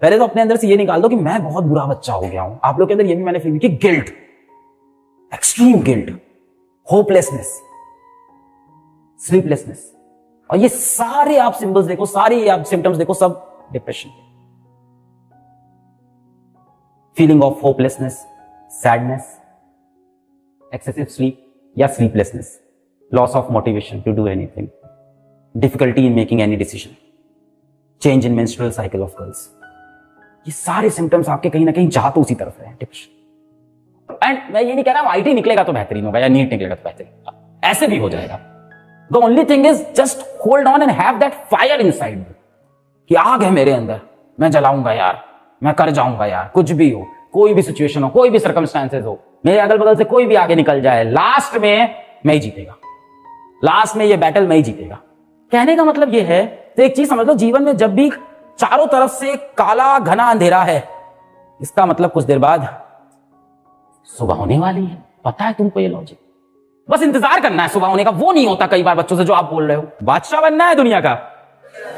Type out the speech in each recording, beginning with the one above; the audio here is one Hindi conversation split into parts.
पहले तो अपने अंदर से ये निकाल दो कि मैं बहुत बुरा बच्चा हो गया हूं। आप लोग के अंदर ये भी मैंने फील की guilt, extreme guilt, hopelessness, sleeplessness, और ये सारे आप सिंबल्स देखो, सारी आप सिम्टम्स देखो, सब depression. Feeling of hopelessness, sadness, excessive sleep या sleeplessness, loss of motivation to do anything, difficulty in making any decision, change in menstrual cycle of girls. ये सारे सिम्टम्स आपके कहीं ना कहीं जा तो उसी तरफ है, डिप्रेशन। एंड मैं ये नहीं कह रहा हूं आईटी निकलेगा तो बेहतरीन होगा या नीट निकलेगा तो बेहतरीन, ऐसे भी हो जाएगा। The only thing is just hold on and have that fire inside कि आग है मेरे अंदर, मैं जलाऊंगा यार, मैं कर जाऊंगा यार, कुछ भी हो, कोई भी सिचुएशन हो, कोई भी सर्कमस्टांसेस हो, मेरे अगल बगल से कोई भी आगे निकल जाए, लास्ट में मैं ही जीतेगा, लास्ट में ये बैटल मैं ही जीतेगा। कहने का मतलब ये है, तो एक चीज समझ लो, जीवन में जब भी चारों तरफ से काला घना अंधेरा है, इसका मतलब कुछ देर बाद सुबह होने वाली है। पता है तुमको ये लॉजिक? बस इंतजार करना है सुबह होने का। वो नहीं होता कई बार बच्चों से जो आप बोल रहे हो। बादशाह बनना है दुनिया का,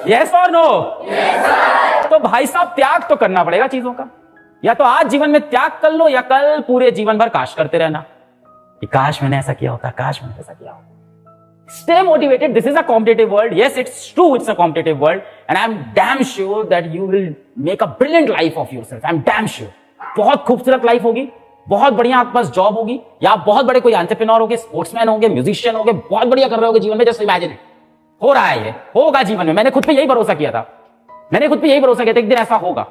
यस और नो? तो भाई साहब त्याग तो करना पड़ेगा चीजों का। या तो आज जीवन में त्याग कर लो, या कल पूरे जीवन भर काश करते रहना कि काश मैंने ऐसा किया होता, काश मैंने ऐसा किया होता। Stay motivated. This is a competitive world. Yes, it's true. It's a competitive world, and I'm damn sure that you will make a brilliant life of yourself. I'm damn sure. बहुत खूबसूरत लाइफ होगी, बहुत बढ़िया आपके पास जॉब होगी, या आप बहुत बड़े कोई एंटरप्रेन्योर होगे, स्पोर्ट्समैन होगे, म्यूजिशियन होगे, बहुत बढ़िया कर रहे होगे जीवन में। जस्ट इमेजिन इट, हो रहा है, ये होगा जीवन में। मैंने खुद पे यही भरोसा किया था, एक दिन ऐसा होगा।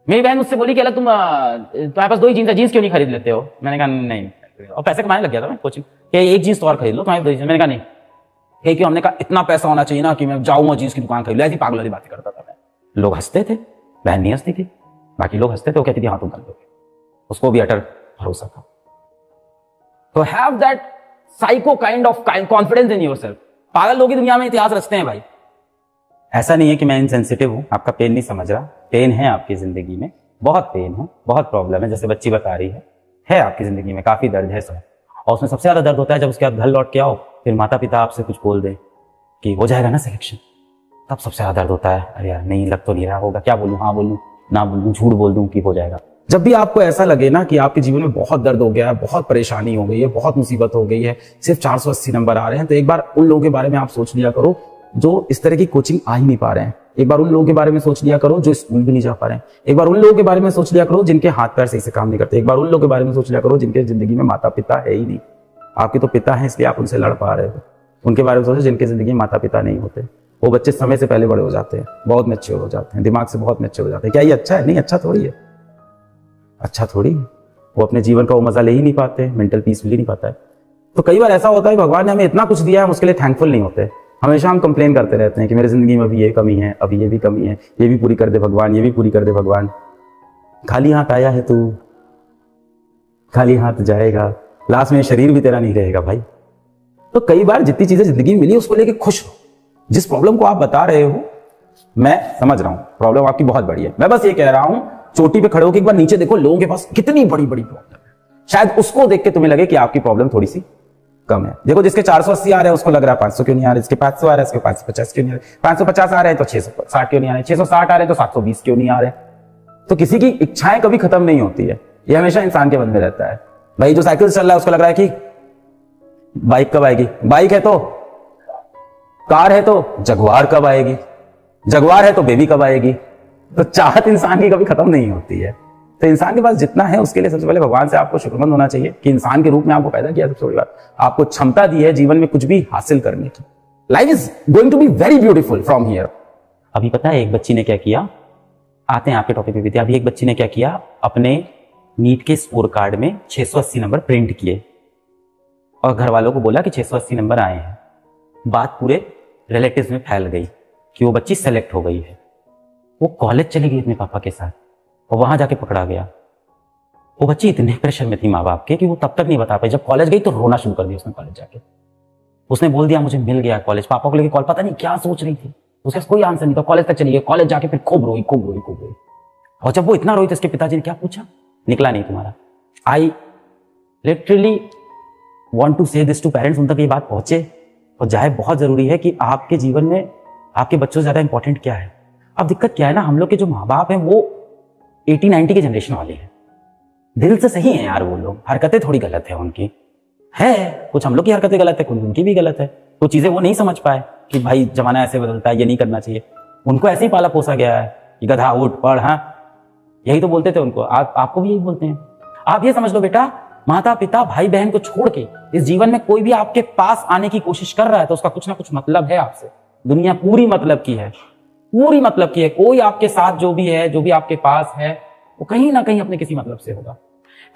मेरी बहन मुझसे बोली कि अलग तुम्हारे पास 2 ही जीन्स है, जीन्स क्यों नहीं खरीद लेते हो? मैंने कहा नहीं, और पैसे कमाने लग गया था मैं कोचिंग कि एक जीन्स तो और खरीद लो तुम्हारे 2 जीन्स। मैंने कहा नहीं, क्यों? हमने कहा इतना पैसा होना चाहिए ना कि मैं जाऊंगा जीन्स की दुकान खरीद लो। ऐसी पागल वाली बातें करता था मैं। लोग हंसते थे, बहन नहीं हंसती थी, बाकी लोग हंसते थे। वो कहती थी हाँ तुम कर दोगे, उसको भी अटर भरोसा था। तो have that psycho kind of confidence in yourself. पागल लोग की दुनिया में इतिहास रचते हैं भाई। ऐसा नहीं है कि मैं इनसेंसिटिव हूं, आपका पेन नहीं समझ रहा। पेन है आपकी जिंदगी में, बहुत पेन है, बहुत प्रॉब्लम है। जैसे बच्ची बता रही है आपकी जिंदगी में काफी दर्द है सब, और उसमें सबसे ज्यादा दर्द होता है जब उसके बाद घर लौट के आओ, फिर माता पिता आपसे कुछ बोल दे कि हो जाएगा ना सिलेक्शन, तब सबसे ज्यादा दर्द होता है। अरे यार नहीं, लग तो नहीं रहा होगा, क्या बोलूं, हाँ बोलूं, ना बोलूं, झूठ बोल दूं कि हो जाएगा। जब भी आपको ऐसा लगे ना कि आपके जीवन में बहुत दर्द हो गया है, बहुत परेशानी हो गई है, बहुत मुसीबत हो गई है, सिर्फ 480 नंबर आ रहे हैं, तो एक बार उन लोगों के बारे में आप सोच लिया करो जो इस तरह की कोचिंग आ ही नहीं पा रहे हैं। एक बार उन लोगों के बारे में सोच लिया करो जो स्कूल भी नहीं जा पा रहे हैं। एक बार उन लोगों के बारे में सोच लिया करो जिनके हाथ पैर सही से काम नहीं करते। एक बार उन लोगों के बारे में सोच लिया करो जिनके जिंदगी में माता पिता है ही नहीं। आपके तो पिता हैं इसलिए आप उनसे लड़ पा रहे हो। उनके बारे में सोचो जिनके जिंदगी में माता पिता नहीं होते। वो बच्चे समय से पहले बड़े हो जाते हैं, बहुत मैच्योर हो जाते हैं, दिमाग से बहुत मैच्योर हो जाते हैं। क्या ये अच्छा है? नहीं, अच्छा थोड़ी है, अच्छा थोड़ी है। वो अपने जीवन का वो मजा ले ही नहीं पाते, मेंटल पीस मिल ही नहीं पाता है। तो कई बार ऐसा होता है भगवान ने हमें इतना कुछ दिया है, हम उसके लिए थैंकफुल नहीं होते। हमेशा हम कंप्लेन करते रहते हैं कि मेरी जिंदगी में अभी ये कमी है, अभी ये भी कमी है, ये भी पूरी कर दे भगवान, ये भी पूरी कर दे भगवान। खाली हाथ आया है तू, खाली हाथ जाएगा, लास्ट में शरीर भी तेरा नहीं रहेगा भाई। तो कई बार जितनी चीजें जिंदगी में मिली उसको लेके खुश हो। जिस प्रॉब्लम को आप बता रहे हो मैं समझ रहा हूं, प्रॉब्लम आपकी बहुत बड़ी है। मैं बस ये कह रहा हूं चोटी पे खड़े होकर एक बार नीचे देखो, लोगों के पास कितनी बड़ी बड़ी प्रॉब्लम है। शायद उसको देख के तुम्हें लगे कि आपकी प्रॉब्लम थोड़ी सी कम है। देखो जिसके 480 आ रहे हैं उसको लग रहा है 500 क्यों नहीं आ रहे, जिसके 500 आ रहे हैं उसके 550 क्यों नहीं आ रहे, 550 आ रहे हैं तो 660 क्यों नहीं आ रहे, 660 आ रहे हैं तो 720 क्यों नहीं आ रहे। तो किसी की इच्छाएं कभी खत्म नहीं होती है, ये हमेशा इंसान के मन में रहता है। भाई जो साइकिल चल रहा है उसको लग रहा है कि बाइक कब आएगी, बाइक है तो कार है तो जगुआर कब आएगी, जगुआर है तो बेबी कब आएगी। तो चाहत इंसान की कभी खत्म नहीं होती है। तो इंसान के पास जितना है उसके लिए सबसे पहले भगवान से आपको शुक्रमंद होना चाहिए कि इंसान के रूप में आपको पैदा किया। सबसे बड़ी बात, आपको क्षमता दी है जीवन में कुछ भी हासिल करने की। Life is going to be very beautiful from here. अभी पता है एक बच्ची ने क्या किया, आते हैं आपके टॉपिक पे भी। अभी एक बच्ची ने क्या किया, अपने नीट के स्कोर कार्ड में 680 नंबर प्रिंट किए और घर वालों को बोला कि 680 नंबर आए हैं। बात पूरे रिलेटिव्स में फैल गई कि वो बच्ची सेलेक्ट हो गई है। वो कॉलेज चली गई अपने पापा के साथ और वहां जाके पकड़ा गया। वो बच्ची इतने प्रेशर में थी माँ बाप के कि वो तब तक नहीं बता पाई। जब कॉलेज गई तो रोना शुरू कर दिया उसने। कॉलेज जाके उसने बोल दिया मुझे मिल गया कॉलेज। पापा को लेके कॉल, पता नहीं क्या सोच रही थी, उसके पास कोई आंसर नहीं था। कॉलेज तक चली गई, कॉलेज जाके फिर खूब रोई खूब रोई खूब रोई। और जब वो इतना रोई तो उसके पिताजी ने क्या पूछा, निकला नहीं तुम्हारा। आई लिटरली वॉन्ट टू से दिस टू पेरेंट्स, उन तक ये बात पहुंचे और जाए। बहुत जरूरी है कि आपके जीवन में आपके बच्चों से ज्यादा इंपॉर्टेंट क्या है। अब दिक्कत क्या है ना, हम लोग के जो माँ बाप हैं वो 80-90 के जनरेशन वाले हैं। दिल से सही है यार वो लोग, हरकतें थोड़ी गलत है उनकी, है कुछ हम लोग की हरकतें गलत है, कुछ उनकी भी गलत है। तो चीजें वो नहीं समझ पाए कि भाई जमाना ऐसे बदलता है, ये नहीं करना चाहिए। उनको ऐसे ही पाला पोसा गया है कि गधा उठ पढ़, हाँ यही तो बोलते थे उनको, आपको भी यही बोलते हैं। आप ये समझ लो बेटा, माता पिता भाई बहन को छोड़ के इस जीवन में कोई भी आपके पास आने की कोशिश कर रहा है तो उसका कुछ ना कुछ मतलब है आपसे। दुनिया पूरी मतलब की है, पूरी मतलब की है। कोई आपके साथ जो भी है, जो भी आपके पास है, वो कहीं ना कहीं अपने किसी मतलब से होगा।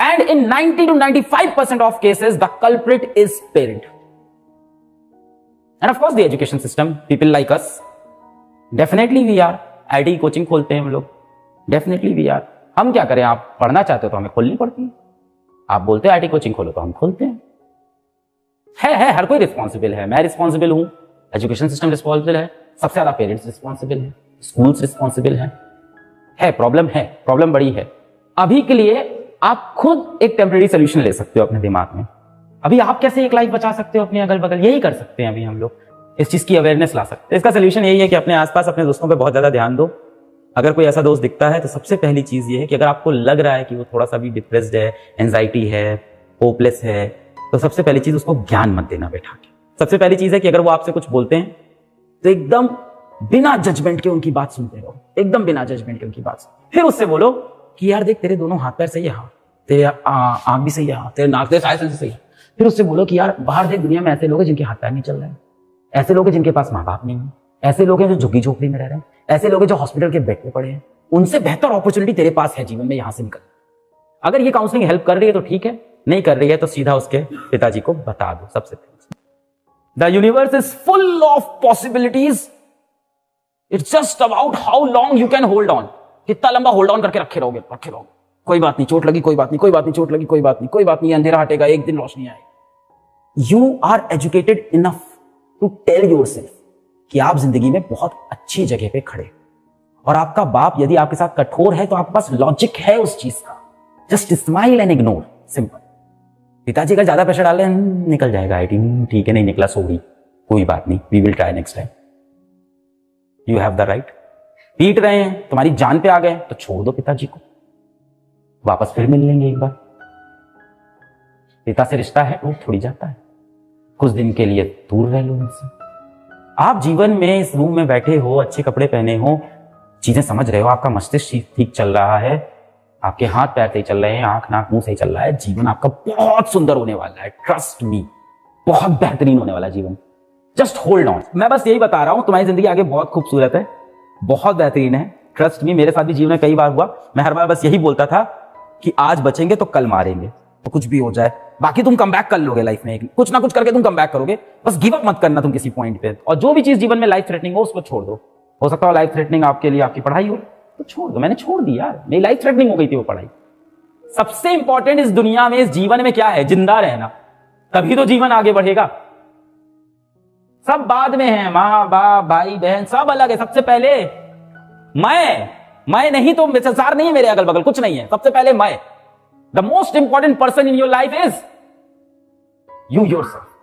And in 90 to 95% of cases the culprit is parent and of course the education system, people like us, definitely we are. IT coaching खोलते हैं हम लोग, डेफिनेटली वी आर। हम क्या करें, आप पढ़ना चाहते हो तो हमें खोलनी पड़ती है। आप बोलते हैं आईटी कोचिंग खोलो तो हम खोलते हैं। है हर कोई रिस्पॉन्सिबल है, मैं रिस्पॉन्सिबल हूं, एजुकेशन सिस्टम रिस्पॉन्सिबल है, सबसे ज्यादा पेरेंट्स रिस्पॉन्सिबल है, स्कूल्स रिस्पॉन्सिबल है। प्रॉब्लम बड़ी है। अभी के लिए आप खुद एक टेम्परेरी सोल्यूशन ले सकते हो अपने दिमाग में। अभी आप कैसे एक लाइफ बचा सकते हो अपने अगल बगल, यही कर सकते हैं अभी हम लोग, इस चीज की अवेयरनेस ला सकते हैं। इसका सोल्यूशन यही है कि अपने आसपास अपने दोस्तों पे बहुत ज्यादा ध्यान दो। अगर कोई ऐसा दोस्त दिखता है तो सबसे पहली चीज ये है कि अगर आपको लग रहा है कि वो थोड़ा सा भी डिप्रेस्ड है, एंजाइटी है, होपलेस है, तो सबसे पहली चीज उसको ज्ञान मत देना बैठा के। सबसे पहली चीज है कि अगर वो आपसे कुछ बोलते हैं तो एकदम बिना जजमेंट के उनकी बात सुनते रहो, एकदम बिना जजमेंट के उनकी बात सुनो। फिर उससे बोलो कि यार देख, तेरे दोनों हाथ पैर सही है, हाँ तेरे आंख भी सही है, हाँ तेरे नाक, तेरे सारे सेंस सही है। फिर उससे बोलो कि यार बाहर देख, दुनिया में ऐसे लोग हैं जिनके हाथ पैर नहीं चल रहे हैं, ऐसे लोग हैं जिनके पास माँ बाप नहीं है, ऐसे लोग हैं जो झुग्गी झोपड़ी में रह रहे हैं, ऐसे लोग हैं जो हॉस्पिटल के बेड पे पड़े हैं। उनसे बेहतर अपॉर्चुनिटी तेरे पास है जीवन में यहां से निकल। अगर ये काउंसलिंग हेल्प कर रही है तो ठीक है, नहीं कर रही है तो सीधा उसके पिताजी को बता दो। सबसे पहले the universe is full of possibilities, it's just about how long you can hold on. कितना लंबा होल्ड ऑन करके रखे रहोगे। कोई बात नहीं, चोट लगी कोई बात नहीं, कोई बात नहीं, चोट लगी कोई बात नहीं, कोई बात नहीं, अंधेरा हटेगा, एक दिन रोशनी आएगी। You are educated enough to tell yourself कि आप जिंदगी में बहुत अच्छी जगह पे खड़े, और आपका बाप यदि आपके साथ कठोर है तो आपके पास लॉजिक है उस चीज का। Just smile and ignore, simple. पिताजी अगर ज्यादा प्रेशर डाले, निकल जाएगा आईटी, ठीक है नहीं निकला, सॉरी, कोई बात नहीं, we will try next time, you have the right. पीट रहे हैं, तुम्हारी जान पे आ गए तो छोड़ दो पिताजी को, वापस फिर मिल लेंगे एक बार। पिता से रिश्ता है टूट थोड़ी जाता है, कुछ दिन के लिए दूर रह लो उनसे। आप जीवन में इस रूम में बैठे हो, अच्छे कपड़े पहने हो, चीजें समझ रहे हो, आपका मस्तिष्क ठीक चल रहा है, आपके हाथ पैर सही चल रहे हैं, आंख नाक मुंह सही चल रहा है, जीवन आपका बहुत सुंदर होने वाला है, ट्रस्ट मी, बहुत बेहतरीन होने वाला है जीवन। Just hold on. मैं बस यही बता रहा हूं, तुम्हारी जिंदगी आगे बहुत खूबसूरत है, बहुत बेहतरीन है, ट्रस्ट मी। मेरे साथ भी जीवन में कई बार हुआ, मैं हर बार बस यही बोलता था कि आज बचेंगे तो कल मारेंगे, तो कुछ भी हो जाए, बाकी तुम कम बैक कर लोगे लाइफ में, कुछ ना कुछ करके तुम कम बैक करोगे, बस गिव अप मत करना तुम किसी पॉइंट पे। और जो भी चीज जीवन में लाइफ थ्रेटनिंग हो उसको छोड़ दो। हो सकता है लाइफ थ्रेटनिंग आपके लिए आपकी पढ़ाई हो तो छोड़ दो। मैंने छोड़ दी यार, मेरी लाइफ थ्रेटनिंग हो गई थी वो पढ़ाई। सबसे इंपॉर्टेंट इस दुनिया में, इस जीवन में क्या है? जिंदा रहना, तभी तो जीवन आगे बढ़ेगा। सब बाद में है, माँ बाप भाई बहन सब अलग है। सबसे पहले मैं नहीं तो संसार नहीं है, मेरे अगल बगल कुछ नहीं है, सबसे पहले मैं। The most important person in your life is you yourself.